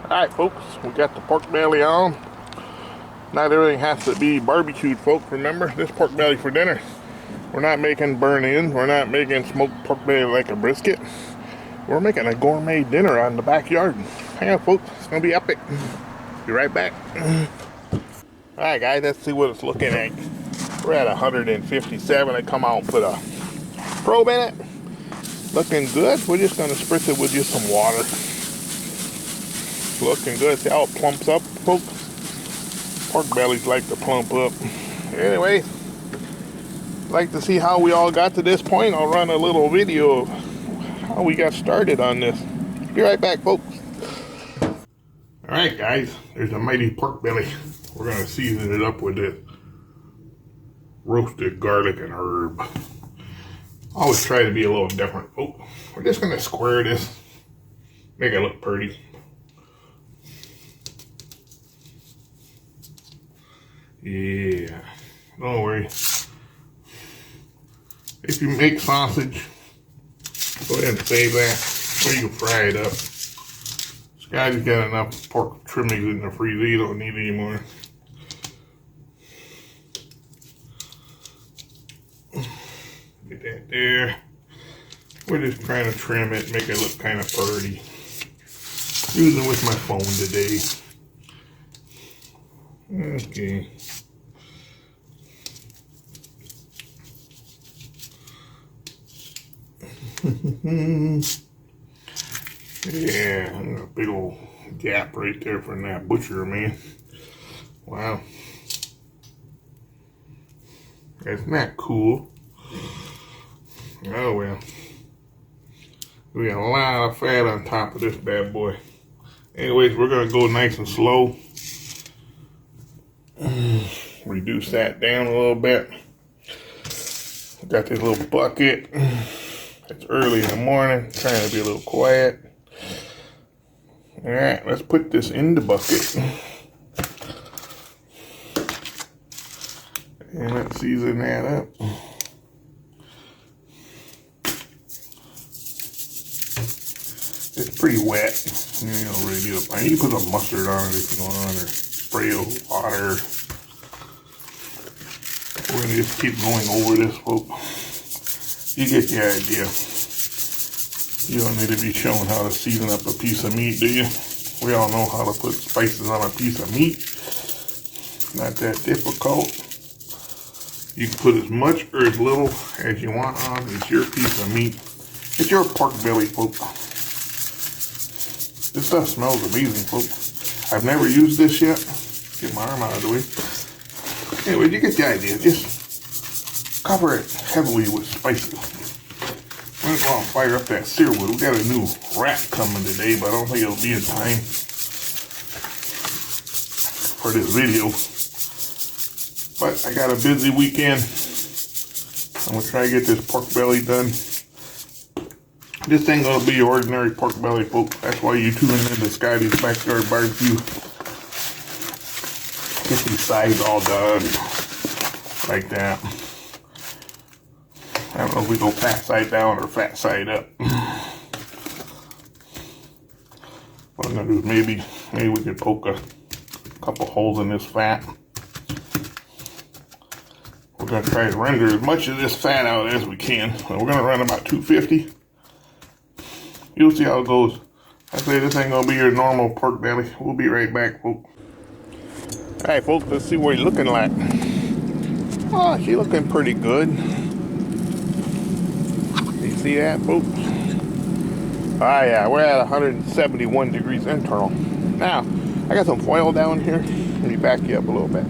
Alright folks, we got the pork belly on. Not everything has to be barbecued, folks. Remember, this pork belly for dinner. We're not making burn-ins. We're not making smoked pork belly like a brisket. We're making a gourmet dinner on the backyard. Hang on folks, it's gonna be epic. Be right back. Alright guys, let's see what it's looking like. We're at 157. I come out and put a probe in it. Looking good. We're just gonna spritz it with just some water. Looking good. See how it plumps up, folks? Pork bellies like to plump up. Anyway, like to see how we all got to this point. I'll run a little video of how we got started on this. Be right back, folks. Alright guys, there's a mighty pork belly. We're gonna season it up with this roasted garlic and herb. Always try to be a little different. Oh, we're just gonna square this, make it look pretty. Yeah, don't worry. If you make sausage, go ahead and save that, or you can fry it up. Scotty's got enough pork trimmings in the freezer, you don't need any more. Get that there. We're just trying to trim it, make it look kind of pretty. Using with my phone today. Okay. Yeah, a big old gap right there from that butcher, man. Wow. Isn't that cool? Oh well. We got a lot of fat on top of this bad boy. Anyways, we're gonna go nice and slow. Reduce that down a little bit. Got this little bucket. It's early in the morning, trying to be a little quiet. Alright, let's put this in the bucket. And let's season that up. It's pretty wet. You don't really need it. You can put some mustard on it if you want, or spray of water. We're gonna just keep going over this, folks. You get the idea. You don't need to be shown how to season up a piece of meat, do you? We all know how to put spices on a piece of meat. Not that difficult. You can put as much or as little as you want on. It's your piece of meat. It's your pork belly, folks. This stuff smells amazing, folks. I've never used this yet. Get my arm out of the way. Anyway, you get the idea. Just cover it heavily with spices. I'm gonna go out and fire up that searwood. We got a new wrap coming today, but I don't think it'll be in time for this video. But I got a busy weekend. I'm gonna try to get this pork belly done. This ain't gonna be your ordinary pork belly, folks. That's why you tune into Scotty's Backyard Barbecue. Get these sides all done like that. I don't know if we go fat side down or fat side up. What I'm gonna do is maybe we could poke a couple holes in this fat. We're gonna try to render as much of this fat out as we can. We're gonna run about 250. You'll see how it goes. I say this ain't gonna be your normal pork belly. We'll be right back, folks. Alright folks, let's see what he's looking like. Oh, she's looking pretty good. You see that, folks? Ah, yeah, we're at 171 degrees internal. Now, I got some foil down here. Let me back you up a little bit.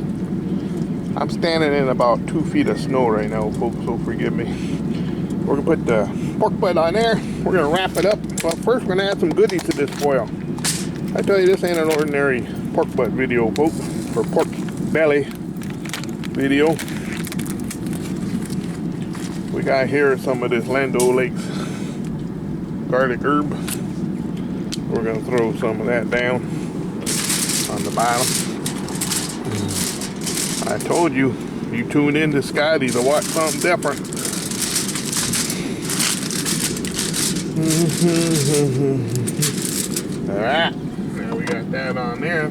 I'm standing in about 2 feet of snow right now, folks, so forgive me. We're gonna put the pork butt on there. We're gonna wrap it up. But first, we're gonna add some goodies to this foil. I tell you, this ain't an ordinary pork butt video, folks, or pork belly video. We got here some of this Land O'Lakes garlic herb. We're gonna throw some of that down on the bottom. I told you, you tune in to Scotty to watch something different. Alright, now we got that on there.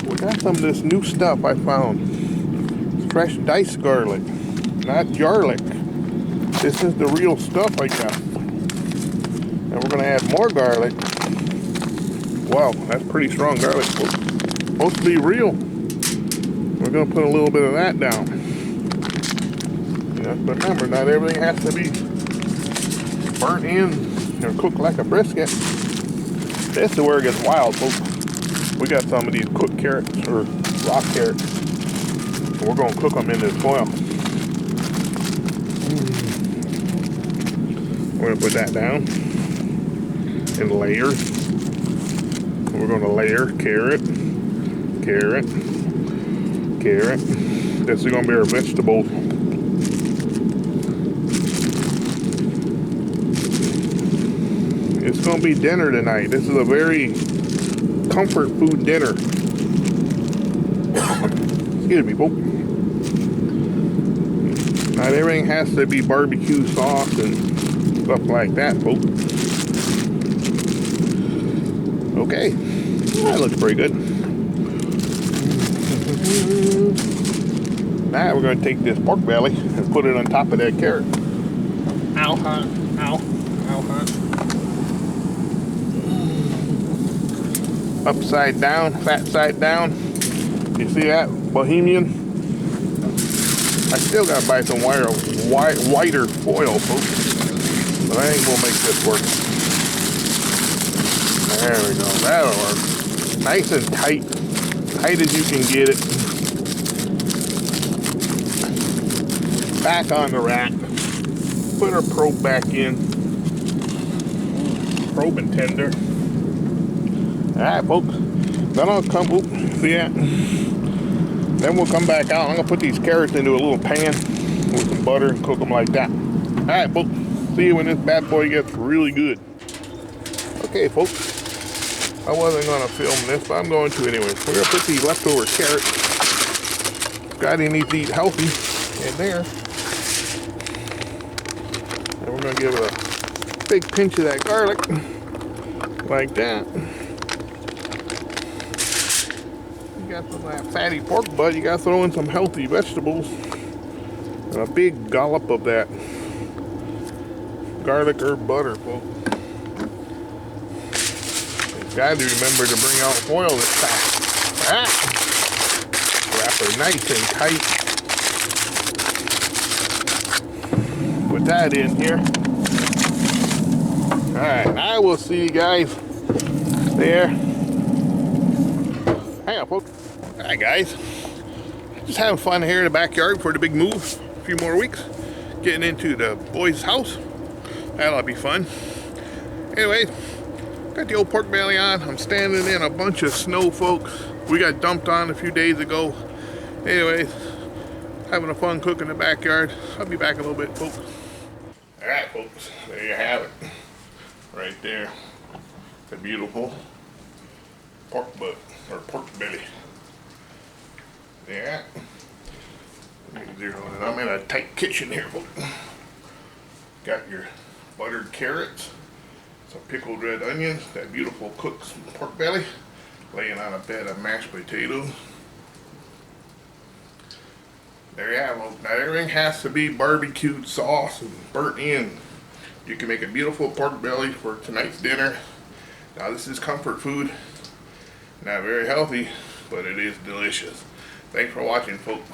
We got some of this new stuff I found. Fresh diced garlic, not garlic. This is the real stuff, I guess. And we're gonna add more garlic. Wow, that's pretty strong garlic. Supposed to be real. We're gonna put a little bit of that down. But remember, not everything has to be burnt in or cooked like a brisket. This is where it gets wild, folks. We got some of these cooked carrots or raw carrots. We're gonna cook them in this foil. We're gonna put that down in layers. We're gonna layer carrot, carrot, carrot. This is gonna be our vegetable. It's gonna be dinner tonight. This is a very comfort food dinner. Excuse me, folks. Not everything has to be barbecue sauce and stuff like that, folks. Okay, that looks pretty good. Now we're going to take this pork belly and put it on top of that carrot. Ow, hot. Ow. Ow, hot. Upside down, fat side down. You see that? Bohemian. I still got to buy some whiter foil, folks. But I think we'll make this work. There we go. That'll work. Nice and tight. Tight as you can get it. Back on the rack. Put our probe back in. Probe and tender. Alright, folks. Then I'll come, see that? Then we'll come back out. I'm going to put these carrots into a little pan with some butter and cook them like that. Alright, folks. See you when this bad boy gets really good. Okay, folks. I wasn't going to film this, but I'm going to anyway. We're going to put these leftover carrots. Scotty needs to eat healthy in there. And we're going to give it a big pinch of that garlic. Like that. You got some of that fatty pork butt. You got to throw in some healthy vegetables. And a big dollop of that garlic herb butter, folks. Got to remember to bring out foil this time. Ah. Wrap her nice and tight. Put that in here. Alright, I will see you guys there. Hang on, folks. Alright, guys. Just having fun here in the backyard for the big move. A few more weeks. Getting into the boys' house. That'll be fun. Anyway. Got the old pork belly on. I'm standing in a bunch of snow, folks. We got dumped on a few days ago. Anyways, having a fun cook in the backyard. I'll be back in a little bit, folks. Alright, folks. There you have it. Right there. The beautiful pork butt, or pork belly. Yeah. I'm in a tight kitchen here, folks. Got your buttered carrots. Some pickled red onions, that beautiful cooked pork belly, laying on a bed of mashed potatoes. There you have it. Not everything has to be barbecued sauce and burnt in. You can make a beautiful pork belly for tonight's dinner. Now this is comfort food. Not very healthy, but it is delicious. Thanks for watching, folks.